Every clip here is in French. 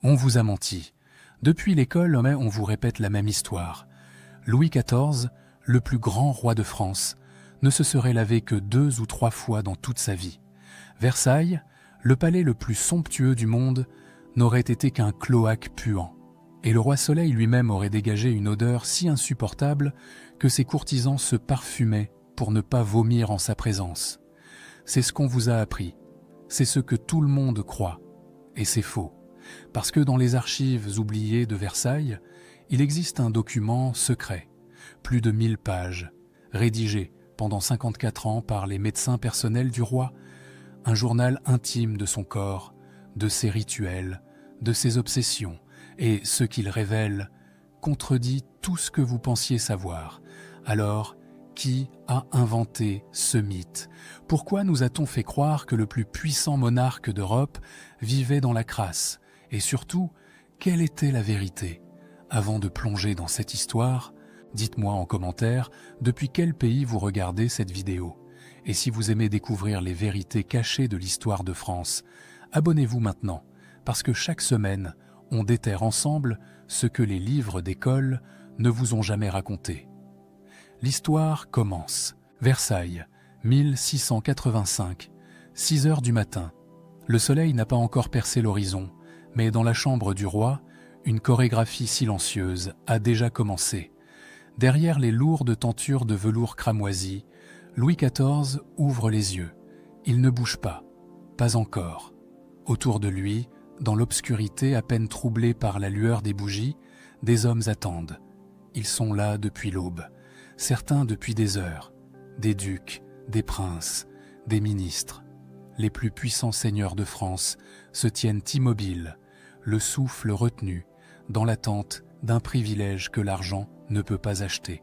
On vous a menti. Depuis l'école, on vous répète la même histoire. Louis XIV, le plus grand roi de France, ne se serait lavé que 2 ou 3 fois dans toute sa vie. Versailles, le palais le plus somptueux du monde, n'aurait été qu'un cloaque puant. Et le roi Soleil lui-même aurait dégagé une odeur si insupportable que ses courtisans se parfumaient pour ne pas vomir en sa présence. C'est ce qu'on vous a appris. C'est ce que tout le monde croit. Et c'est faux. Parce que dans les archives oubliées de Versailles, il existe un document secret, plus de 1000 pages, rédigé pendant 54 ans par les médecins personnels du roi, un journal intime de son corps, de ses rituels, de ses obsessions, et ce qu'il révèle contredit tout ce que vous pensiez savoir. Alors, qui a inventé ce mythe? Pourquoi nous a-t-on fait croire que le plus puissant monarque d'Europe vivait dans la crasse? Et surtout, quelle était la vérité? Avant de plonger dans cette histoire, dites-moi en commentaire depuis quel pays vous regardez cette vidéo. Et si vous aimez découvrir les vérités cachées de l'histoire de France, abonnez-vous maintenant, parce que chaque semaine, on déterre ensemble ce que les livres d'école ne vous ont jamais raconté. L'histoire commence. Versailles, 1685, 6 heures du matin. Le soleil n'a pas encore percé l'horizon, mais dans la chambre du roi, une chorégraphie silencieuse a déjà commencé. Derrière les lourdes tentures de velours cramoisi, Louis XIV ouvre les yeux. Il ne bouge pas encore. Autour de lui, dans l'obscurité à peine troublée par la lueur des bougies, des hommes attendent. Ils sont là depuis l'aube, certains depuis des heures, des ducs, des princes, des ministres. Les plus puissants seigneurs de France se tiennent immobiles, le souffle retenu, dans l'attente d'un privilège que l'argent ne peut pas acheter.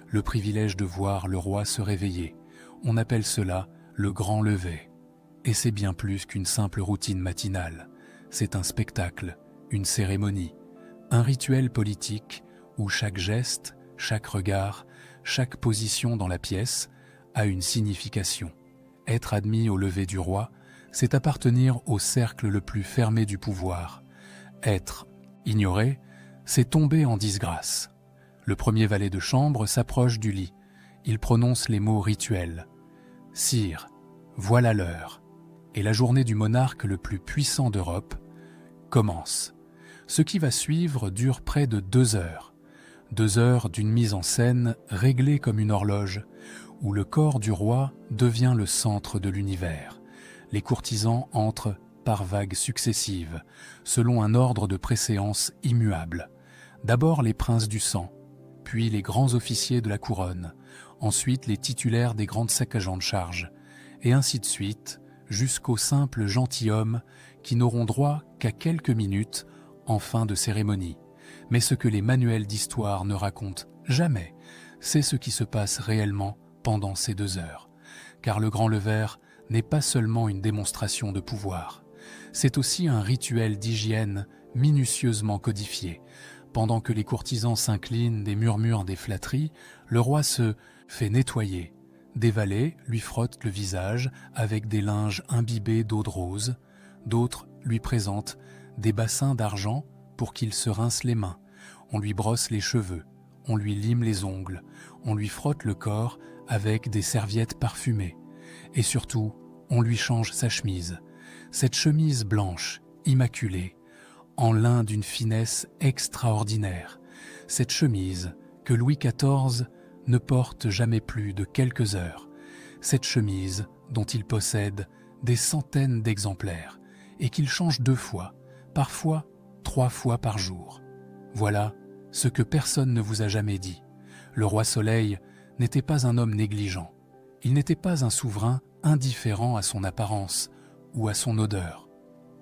Le privilège de voir le roi se réveiller. On appelle cela le grand lever. Et c'est bien plus qu'une simple routine matinale. C'est un spectacle, une cérémonie, un rituel politique où chaque geste, chaque regard, chaque position dans la pièce a une signification. Être admis au lever du roi, c'est appartenir au cercle le plus fermé du pouvoir. Être ignoré, c'est tomber en disgrâce. Le premier valet de chambre s'approche du lit. Il prononce les mots rituels. « Sire, voilà l'heure. » Et la journée du monarque le plus puissant d'Europe commence. Ce qui va suivre dure près de 2 heures. 2 heures d'une mise en scène réglée comme une horloge, où le corps du roi devient le centre de l'univers. Les courtisans entrent par vagues successives, selon un ordre de préséance immuable. D'abord les princes du sang, puis les grands officiers de la couronne, ensuite les titulaires des grandes saccageantes charges, et ainsi de suite, jusqu'aux simples gentilshommes qui n'auront droit qu'à quelques minutes en fin de cérémonie. Mais ce que les manuels d'histoire ne racontent jamais, c'est ce qui se passe réellement pendant ces 2 heures. Car le grand lever n'est pas seulement une démonstration de pouvoir, c'est aussi un rituel d'hygiène minutieusement codifié. Pendant que les courtisans s'inclinent et murmurent des flatteries, le roi se fait nettoyer. Des valets lui frottent le visage avec des linges imbibés d'eau de rose, d'autres lui présentent des bassins d'argent pour qu'il se rince les mains. On lui brosse les cheveux, on lui lime les ongles, on lui frotte le corps avec des serviettes parfumées. Et surtout, on lui change sa chemise. Cette chemise blanche, immaculée, en lin d'une finesse extraordinaire. Cette chemise que Louis XIV ne porte jamais plus de quelques heures. Cette chemise dont il possède des centaines d'exemplaires et qu'il change 2 fois, parfois 3 fois par jour. Voilà ce que personne ne vous a jamais dit. Le roi Soleil n'était pas un homme négligent. Il n'était pas un souverain indifférent à son apparence ou à son odeur.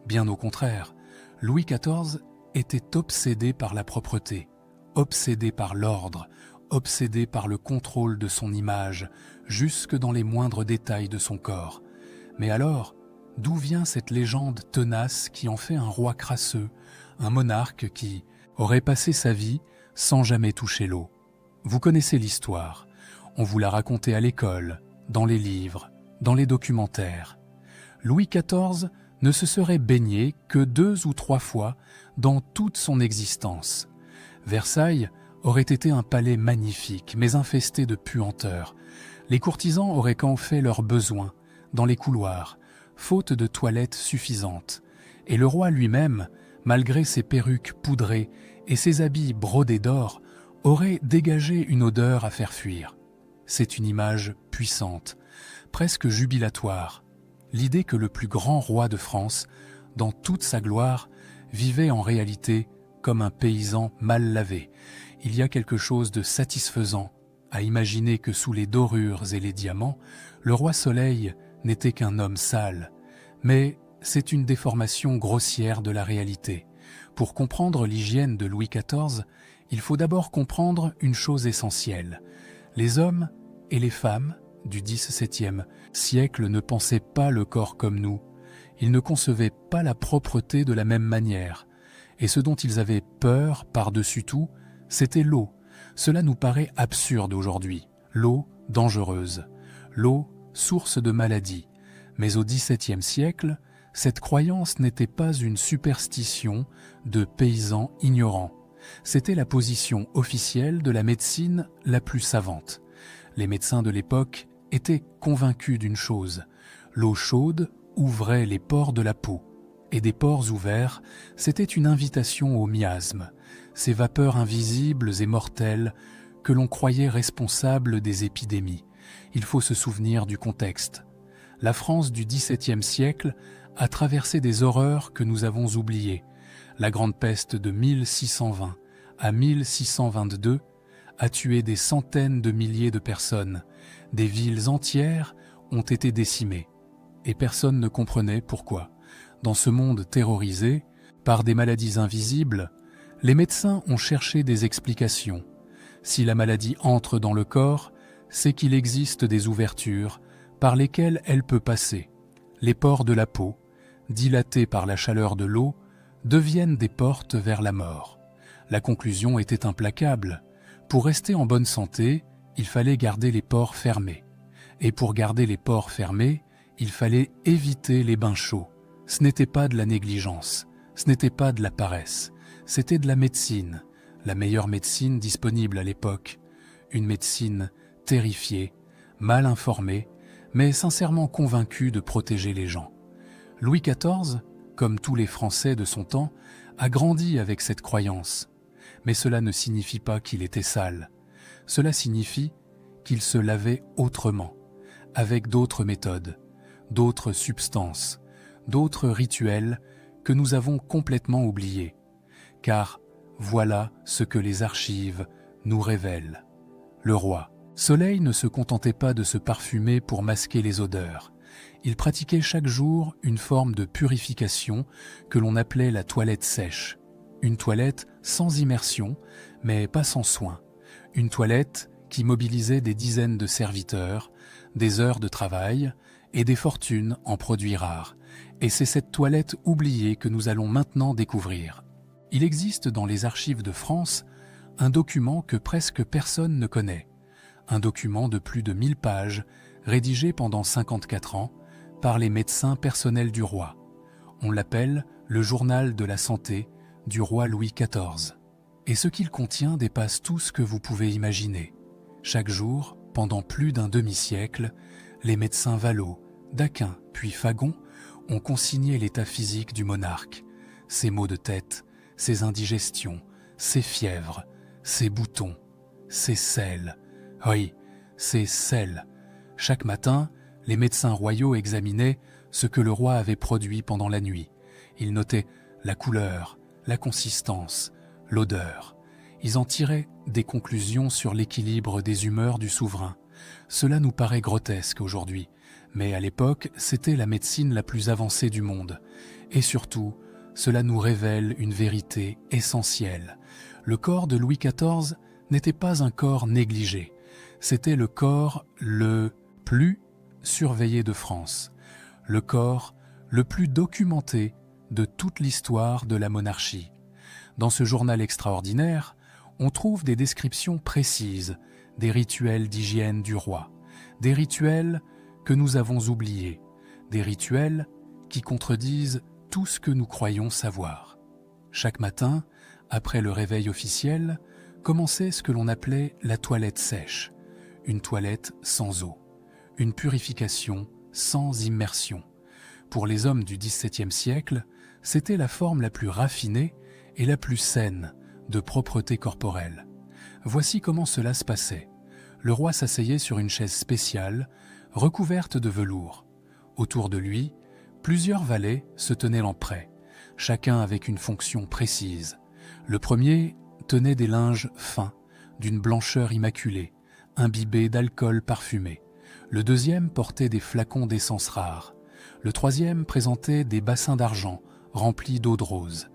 Bien au contraire, Louis XIV était obsédé par la propreté, obsédé par l'ordre, obsédé par le contrôle de son image, jusque dans les moindres détails de son corps. Mais alors, d'où vient cette légende tenace qui en fait un roi crasseux, un monarque qui aurait passé sa vie sans jamais toucher l'eau? Vous connaissez l'histoire, on vous l'a racontée à l'école, dans les livres, dans les documentaires. Louis XIV ne se serait baigné que 2 ou 3 fois dans toute son existence. Versailles aurait été un palais magnifique, mais infesté de puanteurs. Les courtisans auraient qu'en fait leurs besoins, dans les couloirs, faute de toilettes suffisantes. Et le roi lui-même, malgré ses perruques poudrées et ses habits brodés d'or, aurait dégagé une odeur à faire fuir. C'est une image puissante, presque jubilatoire. L'idée que le plus grand roi de France, dans toute sa gloire, vivait en réalité comme un paysan mal lavé. Il y a quelque chose de satisfaisant à imaginer que sous les dorures et les diamants, le roi Soleil n'était qu'un homme sale. Mais c'est une déformation grossière de la réalité. Pour comprendre l'hygiène de Louis XIV, il faut d'abord comprendre une chose essentielle. Les hommes et les femmes du XVIIe siècle ne pensaient pas le corps comme nous. Ils ne concevaient pas la propreté de la même manière. Et ce dont ils avaient peur par-dessus tout, c'était l'eau. Cela nous paraît absurde aujourd'hui. L'eau dangereuse. L'eau source de maladies. Mais au XVIIe siècle, cette croyance n'était pas une superstition de paysans ignorants. C'était la position officielle de la médecine la plus savante. Les médecins de l'époque étaient convaincus d'une chose. L'eau chaude ouvrait les pores de la peau. Et des pores ouverts, c'était une invitation au miasme, ces vapeurs invisibles et mortelles que l'on croyait responsables des épidémies. Il faut se souvenir du contexte. La France du XVIIe siècle a traversé des horreurs que nous avons oubliées. La grande peste de 1620 à 1622 a tué des centaines de milliers de personnes. Des villes entières ont été décimées. Et personne ne comprenait pourquoi. Dans ce monde terrorisé par des maladies invisibles, les médecins ont cherché des explications. Si la maladie entre dans le corps, c'est qu'il existe des ouvertures par lesquelles elle peut passer. Les pores de la peau, dilatés par la chaleur de l'eau, deviennent des portes vers la mort. La conclusion était implacable. Pour rester en bonne santé, il fallait garder les pores fermés. Et pour garder les pores fermés, il fallait éviter les bains chauds. Ce n'était pas de la négligence, ce n'était pas de la paresse, c'était de la médecine, la meilleure médecine disponible à l'époque. Une médecine terrifiée, mal informée, mais sincèrement convaincue de protéger les gens. Louis XIV, comme tous les Français de son temps, a grandi avec cette croyance. Mais cela ne signifie pas qu'il était sale. Cela signifie qu'il se lavait autrement, avec d'autres méthodes, d'autres substances, d'autres rituels que nous avons complètement oubliés. Car voilà ce que les archives nous révèlent. Le roi Soleil ne se contentait pas de se parfumer pour masquer les odeurs. Il pratiquait chaque jour une forme de purification que l'on appelait la toilette sèche. Une toilette sans immersion, mais pas sans soin. Une toilette qui mobilisait des dizaines de serviteurs, des heures de travail et des fortunes en produits rares. Et c'est cette toilette oubliée que nous allons maintenant découvrir. Il existe dans les archives de France un document que presque personne ne connaît. Un document de plus de 1000 pages, rédigé pendant 54 ans par les médecins personnels du roi. On l'appelle le journal de la santé du roi Louis XIV. Et ce qu'il contient dépasse tout ce que vous pouvez imaginer. Chaque jour, pendant plus d'un demi-siècle, les médecins Vallot, Daquin puis Fagon ont consigné l'état physique du monarque, ses maux de tête, ses indigestions, ses fièvres, ses boutons, ses selles. Oui, ses selles. Chaque matin, les médecins royaux examinaient ce que le roi avait produit pendant la nuit. Ils notaient la couleur, la consistance, l'odeur. Ils en tiraient des conclusions sur l'équilibre des humeurs du souverain. Cela nous paraît grotesque aujourd'hui, mais à l'époque, c'était la médecine la plus avancée du monde. Et surtout, cela nous révèle une vérité essentielle. Le corps de Louis XIV n'était pas un corps négligé. C'était le corps le plus surveillé de France, le corps le plus documenté de toute l'histoire de la monarchie. Dans ce journal extraordinaire, on trouve des descriptions précises des rituels d'hygiène du roi, des rituels que nous avons oubliés, des rituels qui contredisent tout ce que nous croyons savoir. Chaque matin, après le réveil officiel, commençait ce que l'on appelait la toilette sèche, une toilette sans eau, une purification sans immersion. Pour les hommes du XVIIe siècle, c'était la forme la plus raffinée et la plus saine de propreté corporelle. Voici comment cela se passait. Le roi s'asseyait sur une chaise spéciale, recouverte de velours. Autour de lui, plusieurs valets se tenaient en prêt, chacun avec une fonction précise. Le premier tenait des linges fins, d'une blancheur immaculée, imbibés d'alcool parfumé. Le deuxième portait des flacons d'essence rare. Le troisième présentait des bassins d'argent remplis d'eau de rose.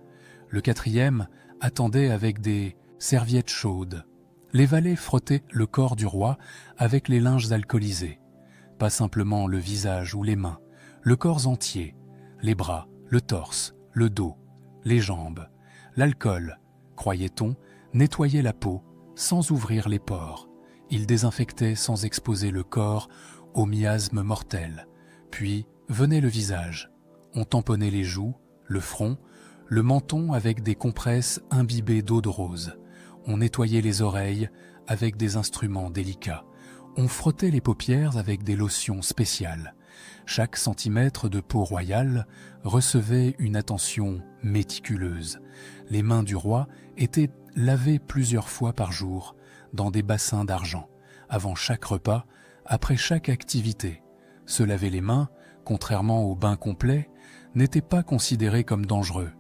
Le quatrième attendait avec des serviettes chaudes. Les valets frottaient le corps du roi avec les linges alcoolisés. Pas simplement le visage ou les mains, le corps entier, les bras, le torse, le dos, les jambes. L'alcool, croyait-on, nettoyait la peau sans ouvrir les pores. Il désinfectait sans exposer le corps aux miasmes mortels. Puis venait le visage. On tamponnait les joues, le front, le menton avec des compresses imbibées d'eau de rose. On nettoyait les oreilles avec des instruments délicats. On frottait les paupières avec des lotions spéciales. Chaque centimètre de peau royale recevait une attention méticuleuse. Les mains du roi étaient lavées plusieurs fois par jour dans des bassins d'argent, avant chaque repas, après chaque activité. Se laver les mains, contrairement au bain complet, n'était pas considéré comme dangereux.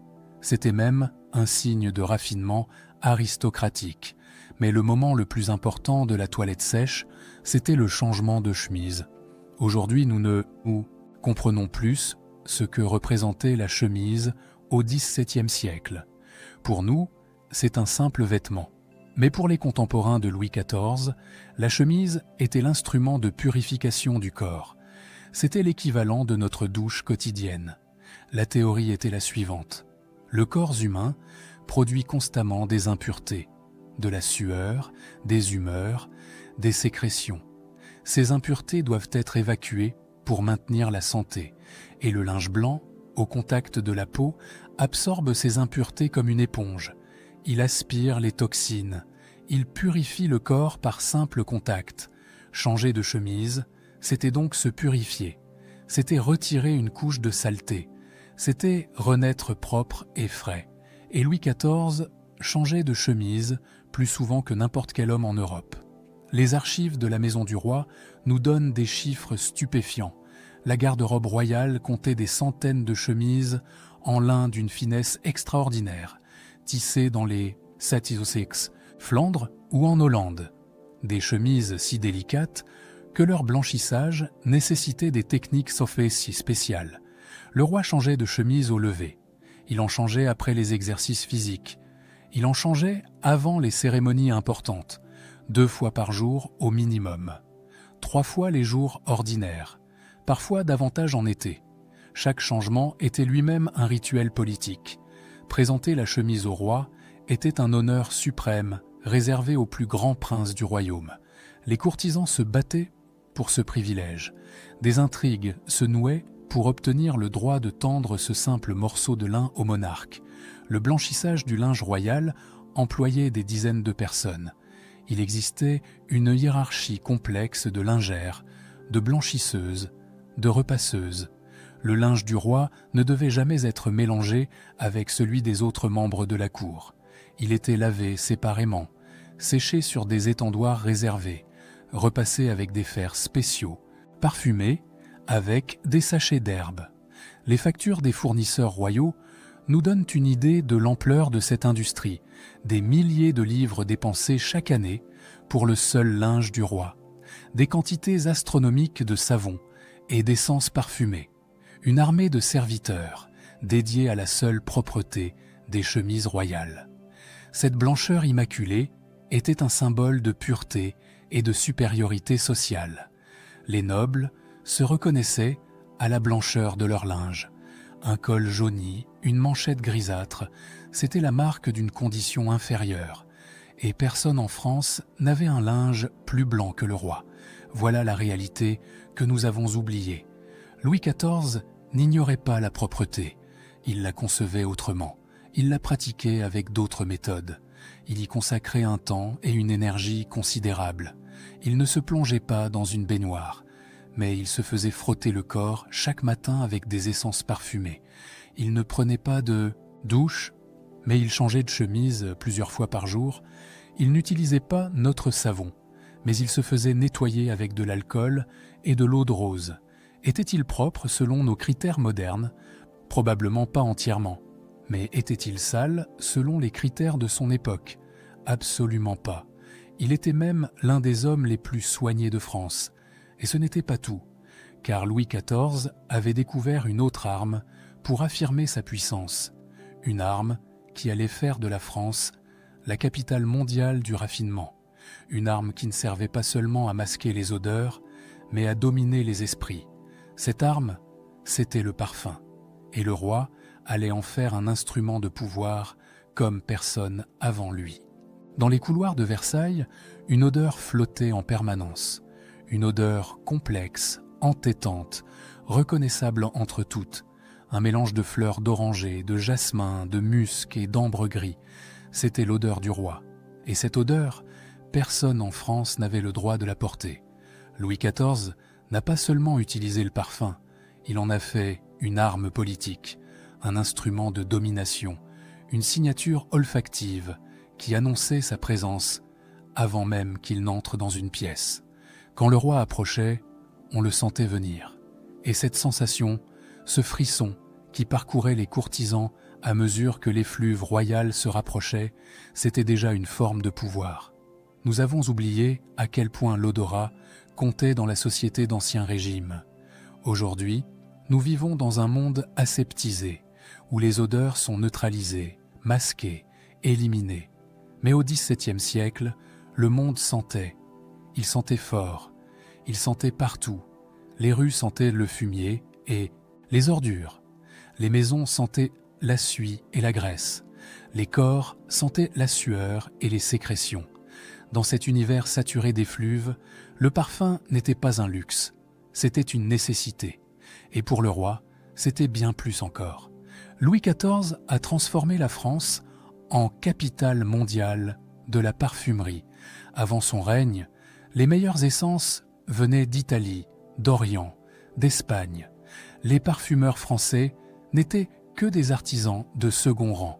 C'était même un signe de raffinement aristocratique. Mais le moment le plus important de la toilette sèche, c'était le changement de chemise. Aujourd'hui, nous comprenons plus ce que représentait la chemise au XVIIe siècle. Pour nous, c'est un simple vêtement. Mais pour les contemporains de Louis XIV, la chemise était l'instrument de purification du corps. C'était l'équivalent de notre douche quotidienne. La théorie était la suivante. Le corps humain produit constamment des impuretés, de la sueur, des humeurs, des sécrétions. Ces impuretés doivent être évacuées pour maintenir la santé, et le linge blanc, au contact de la peau, absorbe ces impuretés comme une éponge. Il aspire les toxines, il purifie le corps par simple contact. Changer de chemise, c'était donc se purifier, c'était retirer une couche de saleté, c'était renaître propre et frais. Et Louis XIV changeait de chemise plus souvent que n'importe quel homme en Europe. Les archives de la Maison du Roi nous donnent des chiffres stupéfiants. La garde-robe royale comptait des centaines de chemises en lin d'une finesse extraordinaire, tissées dans les Sussex, Flandre ou en Hollande. Des chemises si délicates que leur blanchissage nécessitait des techniques si spéciales. Le roi changeait de chemise au lever. Il en changeait après les exercices physiques. Il en changeait avant les cérémonies importantes, 2 fois par jour au minimum, 3 fois les jours ordinaires, parfois davantage en été. Chaque changement était lui-même un rituel politique. Présenter la chemise au roi était un honneur suprême réservé aux plus grands princes du royaume. Les courtisans se battaient pour ce privilège. Des intrigues se nouaient pour obtenir le droit de tendre ce simple morceau de lin au monarque. Le blanchissage du linge royal employait des dizaines de personnes. Il existait une hiérarchie complexe de lingères, de blanchisseuses, de repasseuses. Le linge du roi ne devait jamais être mélangé avec celui des autres membres de la cour. Il était lavé séparément, séché sur des étendoirs réservés, repassé avec des fers spéciaux, parfumé avec des sachets d'herbe. Les factures des fournisseurs royaux nous donnent une idée de l'ampleur de cette industrie, des milliers de livres dépensés chaque année pour le seul linge du roi, des quantités astronomiques de savon et d'essences parfumées, une armée de serviteurs dédiés à la seule propreté des chemises royales. Cette blancheur immaculée était un symbole de pureté et de supériorité sociale. Les nobles se reconnaissaient à la blancheur de leur linge. Un col jauni, une manchette grisâtre, c'était la marque d'une condition inférieure. Et personne en France n'avait un linge plus blanc que le roi. Voilà la réalité que nous avons oubliée. Louis XIV n'ignorait pas la propreté. Il la concevait autrement. Il la pratiquait avec d'autres méthodes. Il y consacrait un temps et une énergie considérables. Il ne se plongeait pas dans une baignoire, mais il se faisait frotter le corps chaque matin avec des essences parfumées. Il ne prenait pas de douche, mais il changeait de chemise plusieurs fois par jour. Il n'utilisait pas notre savon, mais il se faisait nettoyer avec de l'alcool et de l'eau de rose. Était-il propre selon nos critères modernes? Probablement pas entièrement. Mais était-il sale selon les critères de son époque? Absolument pas. Il était même l'un des hommes les plus soignés de France. Et ce n'était pas tout, car Louis XIV avait découvert une autre arme pour affirmer sa puissance. Une arme qui allait faire de la France la capitale mondiale du raffinement. Une arme qui ne servait pas seulement à masquer les odeurs, mais à dominer les esprits. Cette arme, c'était le parfum. Et le roi allait en faire un instrument de pouvoir comme personne avant lui. Dans les couloirs de Versailles, une odeur flottait en permanence. Une odeur complexe, entêtante, reconnaissable entre toutes. Un mélange de fleurs d'oranger, de jasmin, de musc et d'ambre gris. C'était l'odeur du roi. Et cette odeur, personne en France n'avait le droit de la porter. Louis XIV n'a pas seulement utilisé le parfum, il en a fait une arme politique, un instrument de domination, une signature olfactive qui annonçait sa présence avant même qu'il n'entre dans une pièce. Quand le roi approchait, on le sentait venir. Et cette sensation, ce frisson qui parcourait les courtisans à mesure que l'effluve royal se rapprochait, c'était déjà une forme de pouvoir. Nous avons oublié à quel point l'odorat comptait dans la société d'Ancien Régime. Aujourd'hui, nous vivons dans un monde aseptisé, où les odeurs sont neutralisées, masquées, éliminées. Mais au XVIIe siècle, le monde sentait. Il sentait fort. Il sentait partout. Les rues sentaient le fumier et les ordures. Les maisons sentaient la suie et la graisse. Les corps sentaient la sueur et les sécrétions. Dans cet univers saturé d'effluves, le parfum n'était pas un luxe, c'était une nécessité. Et pour le roi, c'était bien plus encore. Louis XIV a transformé la France en capitale mondiale de la parfumerie. Avant son règne, les meilleures essences venaient d'Italie, d'Orient, d'Espagne. Les parfumeurs français n'étaient que des artisans de second rang.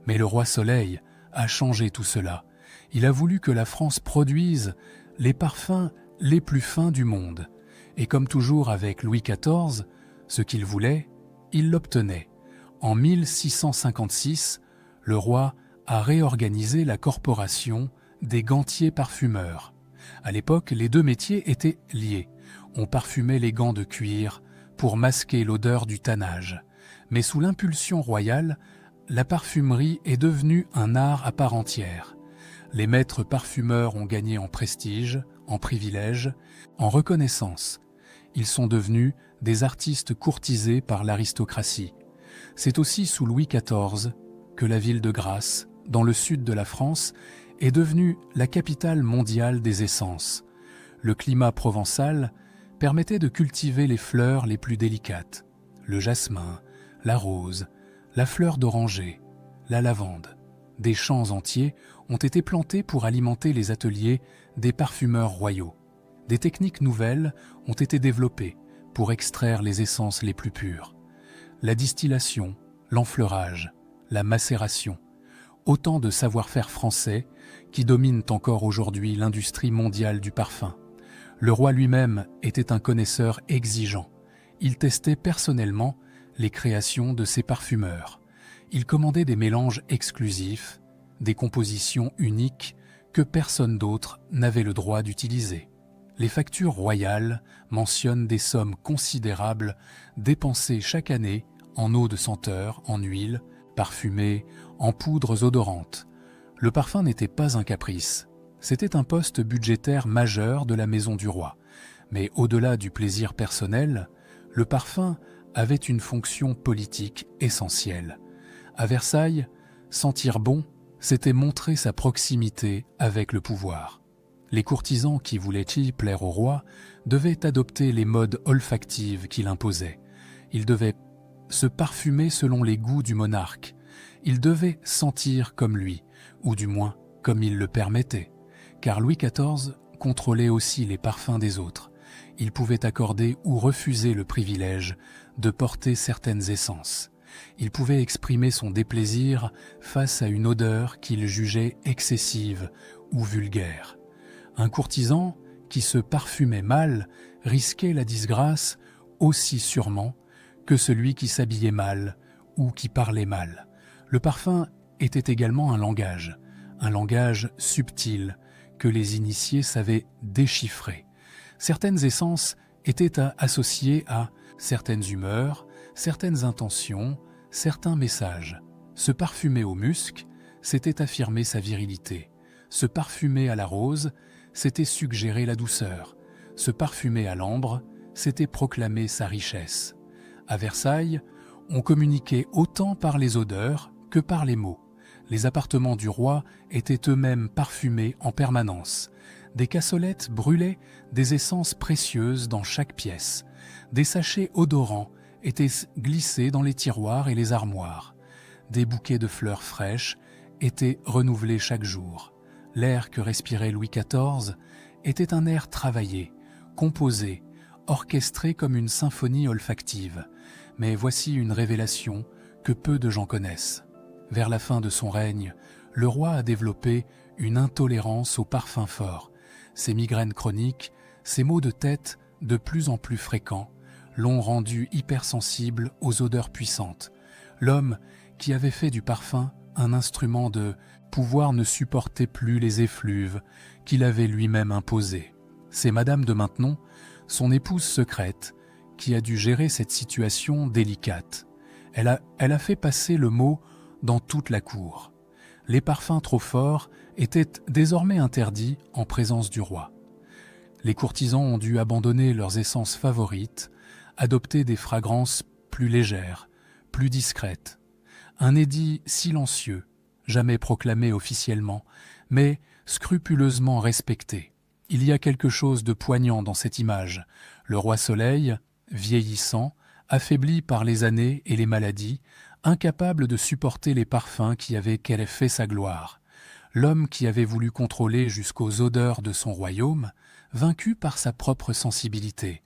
Mais le roi Soleil a changé tout cela. Il a voulu que la France produise les parfums les plus fins du monde. Et comme toujours avec Louis XIV, ce qu'il voulait, il l'obtenait. En 1656, le roi a réorganisé la corporation des gantiers parfumeurs. À l'époque, les deux métiers étaient liés. On parfumait les gants de cuir pour masquer l'odeur du tannage. Mais sous l'impulsion royale, la parfumerie est devenue un art à part entière. Les maîtres parfumeurs ont gagné en prestige, en privilège, en reconnaissance. Ils sont devenus des artistes courtisés par l'aristocratie. C'est aussi sous Louis XIV que la ville de Grasse, dans le sud de la France, est devenue la capitale mondiale des essences. Le climat provençal permettait de cultiver les fleurs les plus délicates, le jasmin, la rose, la fleur d'oranger, la lavande. Des champs entiers ont été plantés pour alimenter les ateliers des parfumeurs royaux. Des techniques nouvelles ont été développées pour extraire les essences les plus pures. La distillation, l'enfleurage, la macération, autant de savoir-faire français qui dominent encore aujourd'hui l'industrie mondiale du parfum. Le roi lui-même était un connaisseur exigeant. Il testait personnellement les créations de ses parfumeurs. Il commandait des mélanges exclusifs, des compositions uniques que personne d'autre n'avait le droit d'utiliser. Les factures royales mentionnent des sommes considérables dépensées chaque année en eau de senteur, en huile, parfumée, en poudres odorantes. Le parfum n'était pas un caprice. C'était un poste budgétaire majeur de la maison du roi. Mais au-delà du plaisir personnel, le parfum avait une fonction politique essentielle. À Versailles, sentir bon, c'était montrer sa proximité avec le pouvoir. Les courtisans qui voulaient y plaire au roi devaient adopter les modes olfactives qu'il imposait. Il devait se parfumer selon les goûts du monarque. Il devait sentir comme lui, ou du moins comme il le permettait, car Louis XIV contrôlait aussi les parfums des autres. Il pouvait accorder ou refuser le privilège de porter certaines essences. Il pouvait exprimer son déplaisir face à une odeur qu'il jugeait excessive ou vulgaire. Un courtisan qui se parfumait mal risquait la disgrâce aussi sûrement que celui qui s'habillait mal ou qui parlait mal. Le parfum était également un langage subtil que les initiés savaient déchiffrer. Certaines essences étaient associées à certaines humeurs, certaines intentions, certains messages. Se parfumer au musc, c'était affirmer sa virilité. Se parfumer à la rose, c'était suggérer la douceur. Se parfumer à l'ambre, c'était proclamer sa richesse. À Versailles, on communiquait autant par les odeurs que par les mots. Les appartements du roi étaient eux-mêmes parfumés en permanence. Des cassolettes brûlaient des essences précieuses dans chaque pièce. Des sachets odorants étaient glissés dans les tiroirs et les armoires. Des bouquets de fleurs fraîches étaient renouvelés chaque jour. L'air que respirait Louis XIV était un air travaillé, composé, orchestré comme une symphonie olfactive. Mais voici une révélation que peu de gens connaissent. Vers la fin de son règne, le roi a développé une intolérance aux parfums forts. Ses migraines chroniques, ses maux de tête de plus en plus fréquents, l'ont rendu hypersensible aux odeurs puissantes. L'homme qui avait fait du parfum un instrument de pouvoir ne supportait plus les effluves qu'il avait lui-même imposés. C'est Madame de Maintenon, son épouse secrète, qui a dû gérer cette situation délicate. Elle a fait passer le mot dans toute la cour. Les parfums trop forts étaient désormais interdits en présence du roi. Les courtisans ont dû abandonner leurs essences favorites, adopter des fragrances plus légères, plus discrètes. Un édit silencieux, jamais proclamé officiellement, mais scrupuleusement respecté. Il y a quelque chose de poignant dans cette image. Le roi Soleil, vieillissant, affaibli par les années et les maladies, incapable de supporter les parfums qui avaient fait sa gloire. L'homme qui avait voulu contrôler jusqu'aux odeurs de son royaume, vaincu par sa propre sensibilité.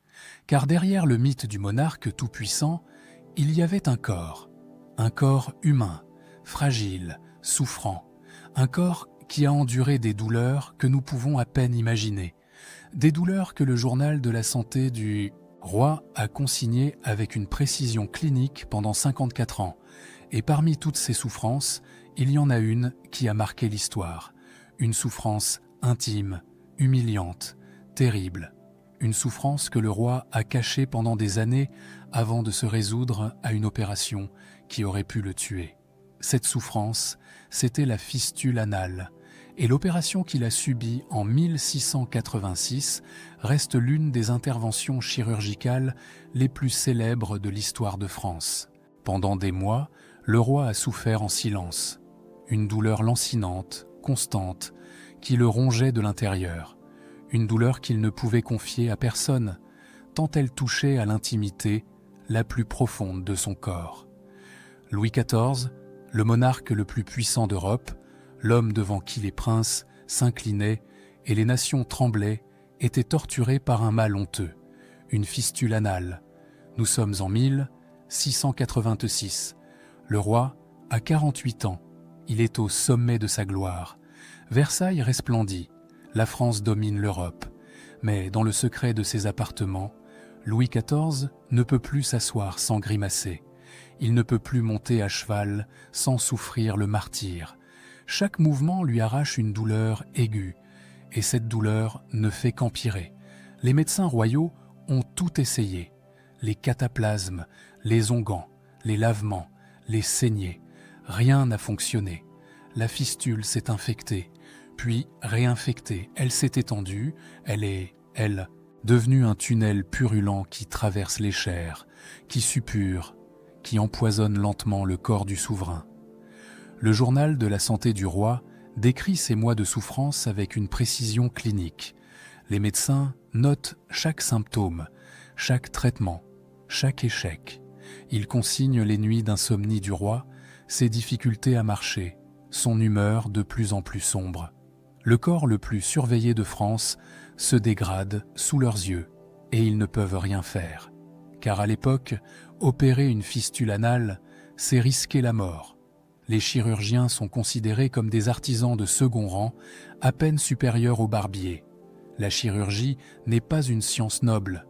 Car derrière le mythe du monarque tout-puissant, il y avait un corps humain, fragile, souffrant, un corps qui a enduré des douleurs que nous pouvons à peine imaginer, des douleurs que le journal de la santé du roi a consignées avec une précision clinique pendant 54 ans. Et parmi toutes ces souffrances, il y en a une qui a marqué l'histoire, une souffrance intime, humiliante, terrible, une souffrance que le roi a cachée pendant des années avant de se résoudre à une opération qui aurait pu le tuer. Cette souffrance, c'était la fistule anale, et l'opération qu'il a subie en 1686 reste l'une des interventions chirurgicales les plus célèbres de l'histoire de France. Pendant des mois, le roi a souffert en silence, une douleur lancinante, constante, qui le rongeait de l'intérieur, une douleur qu'il ne pouvait confier à personne, tant elle touchait à l'intimité la plus profonde de son corps. Louis XIV, le monarque le plus puissant d'Europe, l'homme devant qui les princes s'inclinaient et les nations tremblaient, était torturé par un mal honteux, une fistule anale. Nous sommes en 1686. Le roi a 48 ans. Il est au sommet de sa gloire. Versailles resplendit. La France domine l'Europe. Mais dans le secret de ses appartements, Louis XIV ne peut plus s'asseoir sans grimacer. Il ne peut plus monter à cheval sans souffrir le martyre. Chaque mouvement lui arrache une douleur aiguë, et cette douleur ne fait qu'empirer. Les médecins royaux ont tout essayé. Les cataplasmes, les onguents, les lavements, les saignées. Rien n'a fonctionné. La fistule s'est infectée, puis réinfectée. Elle s'est étendue, elle est, devenue un tunnel purulent qui traverse les chairs, qui suppure, qui empoisonne lentement le corps du souverain. Le journal de la santé du roi décrit ces mois de souffrance avec une précision clinique. Les médecins notent chaque symptôme, chaque traitement, chaque échec. Il consigne les nuits d'insomnie du roi, ses difficultés à marcher, son humeur de plus en plus sombre. Le corps le plus surveillé de France se dégrade sous leurs yeux et ils ne peuvent rien faire. Car à l'époque, opérer une fistule anale, c'est risquer la mort. Les chirurgiens sont considérés comme des artisans de second rang, à peine supérieurs aux barbiers. La chirurgie n'est pas une science noble.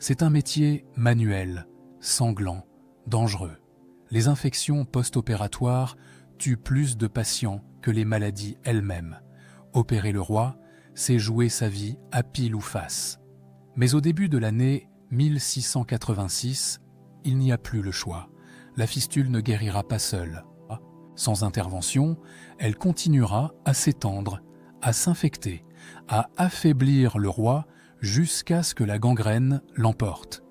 C'est un métier manuel, sanglant, dangereux. Les infections post-opératoires tuent plus de patients que les maladies elles-mêmes. Opérer le roi, c'est jouer sa vie à pile ou face. Mais au début de l'année 1686, il n'y a plus le choix. La fistule ne guérira pas seule. Sans intervention, elle continuera à s'étendre, à s'infecter, à affaiblir le roi jusqu'à ce que la gangrène l'emporte.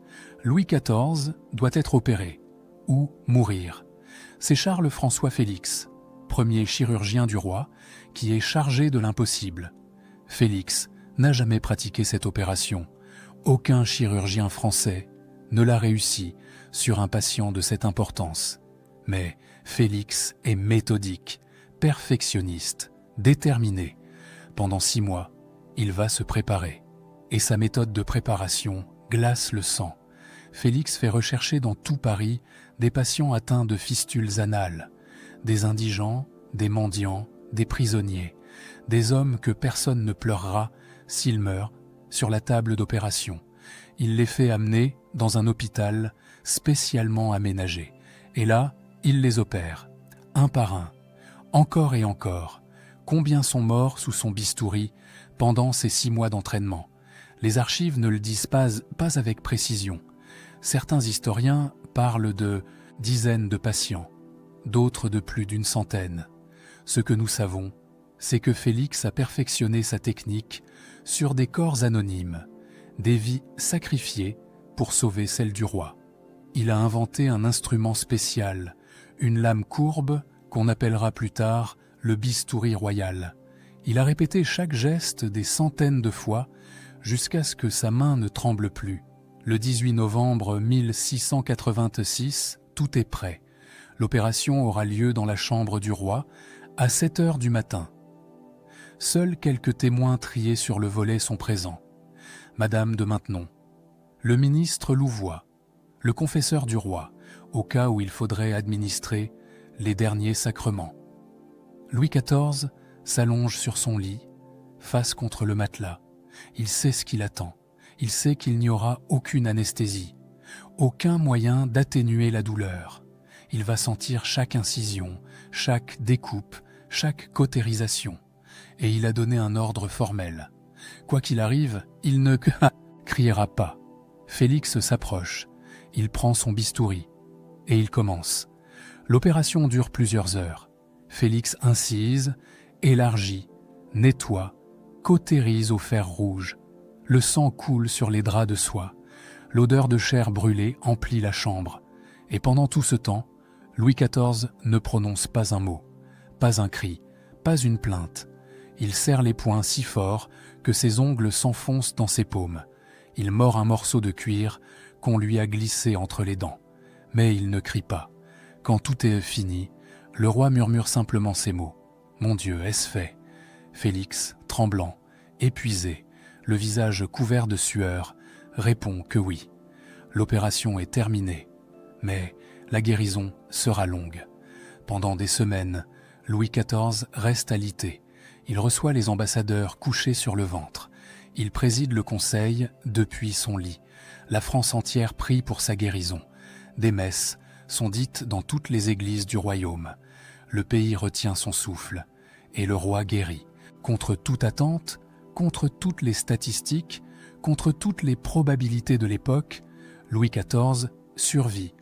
Louis XIV doit être opéré ou mourir. C'est Charles-François Félix, premier chirurgien du roi, qui est chargé de l'impossible. Félix n'a jamais pratiqué cette opération. Aucun chirurgien français ne l'a réussi sur un patient de cette importance. Mais Félix est méthodique, perfectionniste, déterminé. Pendant 6 mois, il va se préparer. Et sa méthode de préparation glace le sang. Félix fait rechercher dans tout Paris des patients atteints de fistules anales, des indigents, des mendiants, des prisonniers, des hommes que personne ne pleurera s'ils meurent sur la table d'opération. Il les fait amener dans un hôpital spécialement aménagé. Et là, il les opère, un par un, encore et encore. Combien sont morts sous son bistouri pendant ces 6 mois d'entraînement? Les archives ne le disent pas avec précision. Certains historiens parlent de dizaines de patients, d'autres de plus d'une centaine. Ce que nous savons, c'est que Félix a perfectionné sa technique sur des corps anonymes, des vies sacrifiées pour sauver celle du roi. Il a inventé un instrument spécial, une lame courbe qu'on appellera plus tard le bistouri royal. Il a répété chaque geste des centaines de fois jusqu'à ce que sa main ne tremble plus. Le 18 novembre 1686, tout est prêt. L'opération aura lieu dans la chambre du roi à 7 heures du matin. Seuls quelques témoins triés sur le volet sont présents. Madame de Maintenon, le ministre Louvois, le confesseur du roi, au cas où il faudrait administrer les derniers sacrements. Louis XIV s'allonge sur son lit, face contre le matelas. Il sait ce qu'il attend. Il sait qu'il n'y aura aucune anesthésie, aucun moyen d'atténuer la douleur. Il va sentir chaque incision, chaque découpe, chaque cautérisation. Et il a donné un ordre formel. Quoi qu'il arrive, il ne criera pas. Félix s'approche. Il prend son bistouri. Et il commence. L'opération dure plusieurs heures. Félix incise, élargit, nettoie, cautérise au fer rouge. Le sang coule sur les draps de soie. L'odeur de chair brûlée emplit la chambre. Et pendant tout ce temps, Louis XIV ne prononce pas un mot, pas un cri, pas une plainte. Il serre les poings si fort que ses ongles s'enfoncent dans ses paumes. Il mord un morceau de cuir qu'on lui a glissé entre les dents. Mais il ne crie pas. Quand tout est fini, le roi murmure simplement ces mots. « Mon Dieu, est-ce fait ?» Félix, tremblant, épuisé, le visage couvert de sueur, répond que oui. L'opération est terminée, mais la guérison sera longue. Pendant des semaines, Louis XIV reste alité. Il reçoit les ambassadeurs couchés sur le ventre. Il préside le conseil depuis son lit. La France entière prie pour sa guérison. Des messes sont dites dans toutes les églises du royaume. Le pays retient son souffle et le roi guérit. Contre toute attente, contre toutes les statistiques, contre toutes les probabilités de l'époque, Louis XIV survit.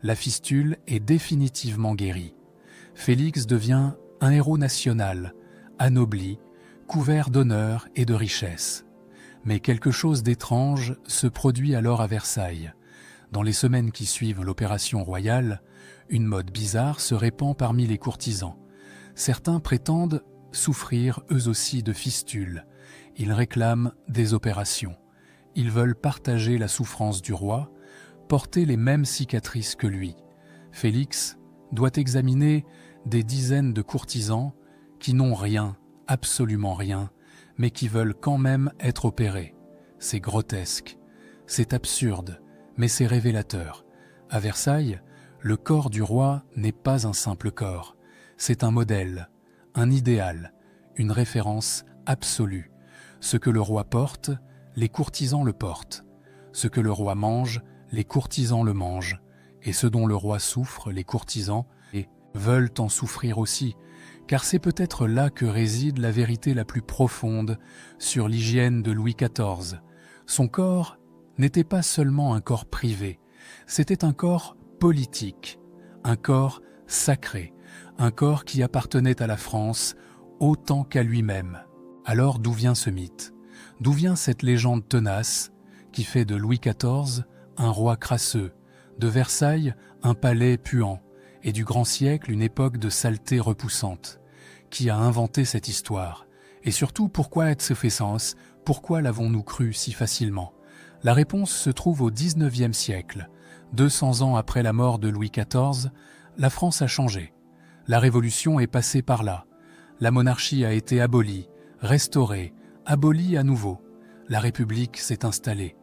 La fistule est définitivement guérie. Félix devient un héros national, anobli, couvert d'honneur et de richesse. Mais quelque chose d'étrange se produit alors à Versailles. Dans les semaines qui suivent l'opération royale, une mode bizarre se répand parmi les courtisans. Certains prétendent souffrir eux aussi de fistules. Ils réclament des opérations. Ils veulent partager la souffrance du roi porter les mêmes cicatrices que lui. Félix doit examiner des dizaines de courtisans qui n'ont rien, absolument rien, mais qui veulent quand même être opérés. C'est grotesque, c'est absurde, mais c'est révélateur. À Versailles, le corps du roi n'est pas un simple corps, c'est un modèle, un idéal, une référence absolue. Ce que le roi porte, les courtisans le portent. Ce que le roi mange, les courtisans le mangent. Et ce dont le roi souffre, les courtisans, et veulent en souffrir aussi, car c'est peut-être là que réside la vérité la plus profonde sur l'hygiène de Louis XIV. Son corps n'était pas seulement un corps privé, c'était un corps politique, un corps sacré, un corps qui appartenait à la France autant qu'à lui-même. Alors d'où vient ce mythe? D'où vient cette légende tenace qui fait de Louis XIV un roi crasseux, de Versailles un palais puant, et du grand siècle une époque de saleté repoussante? Qui a inventé cette histoire? Et surtout, pourquoi a-t-elle fait sens? Pourquoi l'avons-nous cru si facilement? La réponse se trouve au XIXe siècle. 200 ans après la mort de Louis XIV, la France a changé. La Révolution est passée par là. La monarchie a été abolie, restaurée, abolie à nouveau. La République s'est installée.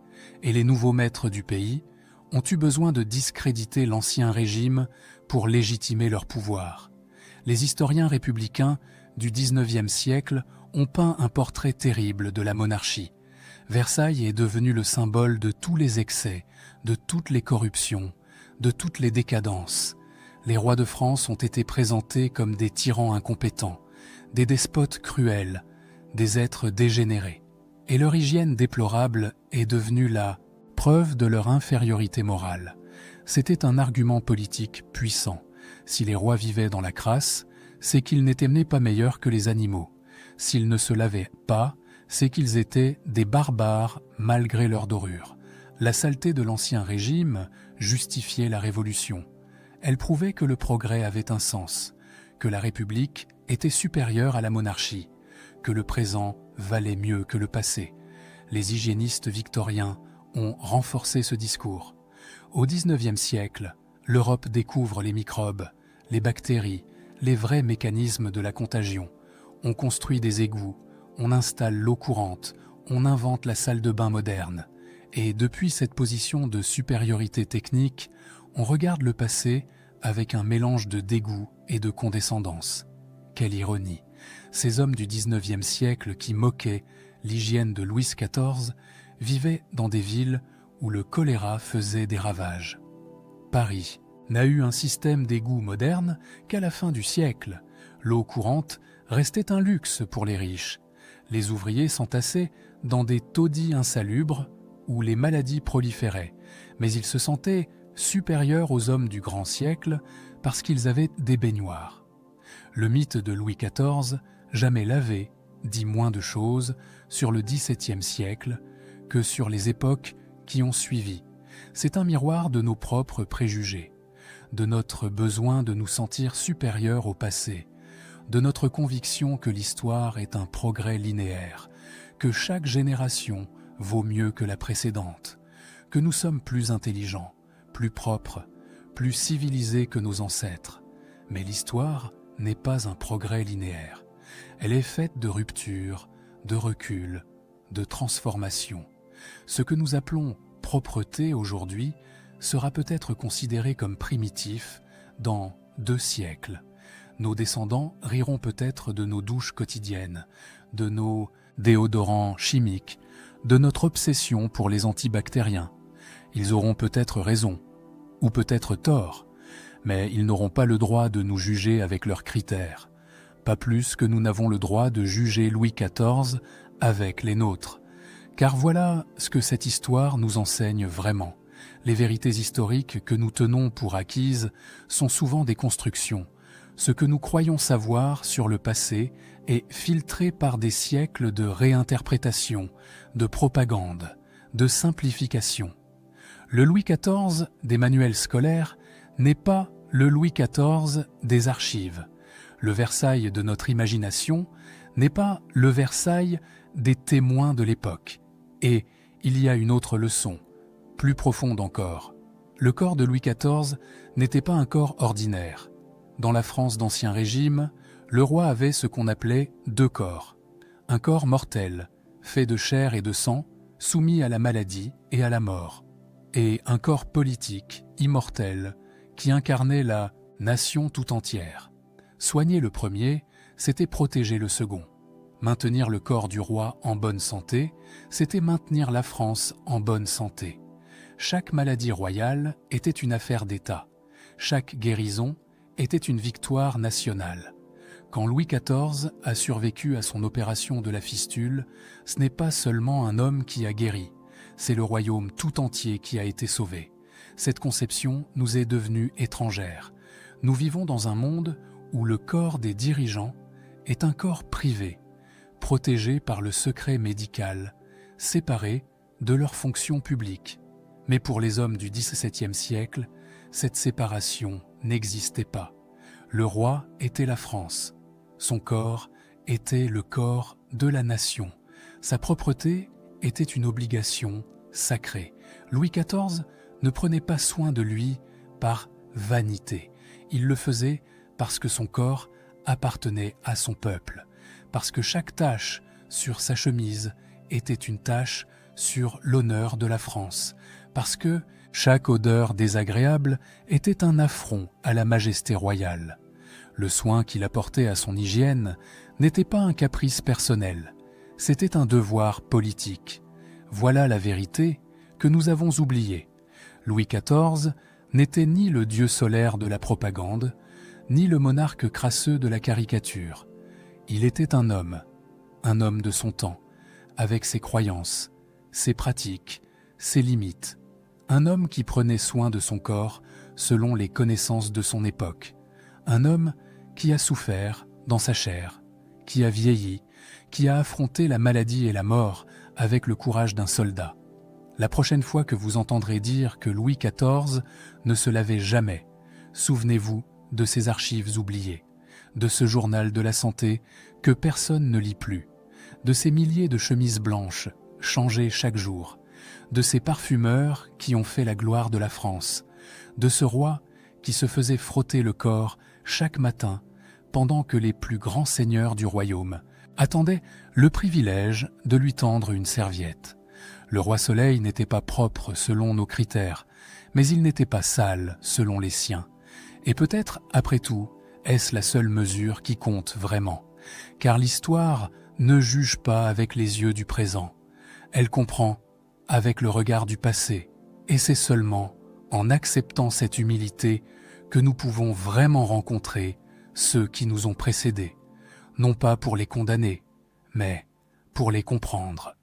Et les nouveaux maîtres du pays ont eu besoin de discréditer l'ancien régime pour légitimer leur pouvoir. Les historiens républicains du XIXe siècle ont peint un portrait terrible de la monarchie. Versailles est devenu le symbole de tous les excès, de toutes les corruptions, de toutes les décadences. Les rois de France ont été présentés comme des tyrans incompétents, des despotes cruels, des êtres dégénérés. Et leur hygiène déplorable est devenue la preuve de leur infériorité morale. C'était un argument politique puissant. Si les rois vivaient dans la crasse, c'est qu'ils n'étaient pas meilleurs que les animaux. S'ils ne se lavaient pas, c'est qu'ils étaient des barbares malgré leur dorure. La saleté de l'ancien régime justifiait la Révolution. Elle prouvait que le progrès avait un sens, que la République était supérieure à la monarchie, que le présent valait mieux que le passé. Les hygiénistes victoriens ont renforcé ce discours. Au XIXe siècle, l'Europe découvre les microbes, les bactéries, les vrais mécanismes de la contagion. On construit des égouts, on installe l'eau courante, on invente la salle de bain moderne. Et depuis cette position de supériorité technique, on regarde le passé avec un mélange de dégoût et de condescendance. Quelle ironie! Ces hommes du XIXe siècle qui moquaient l'hygiène de Louis XIV vivaient dans des villes où le choléra faisait des ravages. Paris n'a eu un système d'égout moderne qu'à la fin du siècle. L'eau courante restait un luxe pour les riches. Les ouvriers s'entassaient dans des taudis insalubres où les maladies proliféraient, mais ils se sentaient supérieurs aux hommes du grand siècle parce qu'ils avaient des baignoires. Le mythe de Louis XIV, jamais lavé, dit moins de choses sur le XVIIe siècle que sur les époques qui ont suivi. C'est un miroir de nos propres préjugés, de notre besoin de nous sentir supérieurs au passé, de notre conviction que l'histoire est un progrès linéaire, que chaque génération vaut mieux que la précédente, que nous sommes plus intelligents, plus propres, plus civilisés que nos ancêtres. Mais l'histoire n'est pas un progrès linéaire. Elle est faite de ruptures, de recul, de transformation. Ce que nous appelons propreté aujourd'hui sera peut-être considéré comme primitif dans 2 siècles. Nos descendants riront peut-être de nos douches quotidiennes, de nos déodorants chimiques, de notre obsession pour les antibactériens. Ils auront peut-être raison, ou peut-être tort, mais ils n'auront pas le droit de nous juger avec leurs critères, pas plus que nous n'avons le droit de juger Louis XIV avec les nôtres. Car voilà ce que cette histoire nous enseigne vraiment. Les vérités historiques que nous tenons pour acquises sont souvent des constructions. Ce que nous croyons savoir sur le passé est filtré par des siècles de réinterprétation, de propagande, de simplification. Le Louis XIV des manuels scolaires n'est pas le Louis XIV des archives. Le Versailles de notre imagination n'est pas le Versailles des témoins de l'époque. Et il y a une autre leçon, plus profonde encore. Le corps de Louis XIV n'était pas un corps ordinaire. Dans la France d'Ancien Régime, le roi avait ce qu'on appelait deux corps. Un corps mortel, fait de chair et de sang, soumis à la maladie et à la mort. Et un corps politique, immortel, qui incarnait la nation tout entière. Soigner le premier, c'était protéger le second. Maintenir le corps du roi en bonne santé, c'était maintenir la France en bonne santé. Chaque maladie royale était une affaire d'État. Chaque guérison était une victoire nationale. Quand Louis XIV a survécu à son opération de la fistule, ce n'est pas seulement un homme qui a guéri, c'est le royaume tout entier qui a été sauvé. Cette conception nous est devenue étrangère. Nous vivons dans un monde où le corps des dirigeants est un corps privé, protégé par le secret médical, séparé de leurs fonctions publiques. Mais pour les hommes du XVIIe siècle, cette séparation n'existait pas. Le roi était la France. Son corps était le corps de la nation. Sa propreté était une obligation sacrée. Louis XIV ne prenait pas soin de lui par vanité. Il le faisait parce que son corps appartenait à son peuple, parce que chaque tache sur sa chemise était une tache sur l'honneur de la France, parce que chaque odeur désagréable était un affront à la majesté royale. Le soin qu'il apportait à son hygiène n'était pas un caprice personnel, c'était un devoir politique. Voilà la vérité que nous avons oubliée. Louis XIV n'était ni le dieu solaire de la propagande, ni le monarque crasseux de la caricature. Il était un homme de son temps, avec ses croyances, ses pratiques, ses limites. Un homme qui prenait soin de son corps selon les connaissances de son époque. Un homme qui a souffert dans sa chair, qui a vieilli, qui a affronté la maladie et la mort avec le courage d'un soldat. La prochaine fois que vous entendrez dire que Louis XIV ne se lavait jamais, souvenez-vous de ces archives oubliées, de ce journal de la santé que personne ne lit plus, de ces milliers de chemises blanches changées chaque jour, de ces parfumeurs qui ont fait la gloire de la France, de ce roi qui se faisait frotter le corps chaque matin pendant que les plus grands seigneurs du royaume attendaient le privilège de lui tendre une serviette. Le roi Soleil n'était pas propre selon nos critères, mais il n'était pas sale selon les siens. Et peut-être, après tout, est-ce la seule mesure qui compte vraiment, car l'histoire ne juge pas avec les yeux du présent, elle comprend avec le regard du passé, et c'est seulement en acceptant cette humilité que nous pouvons vraiment rencontrer ceux qui nous ont précédés, non pas pour les condamner, mais pour les comprendre.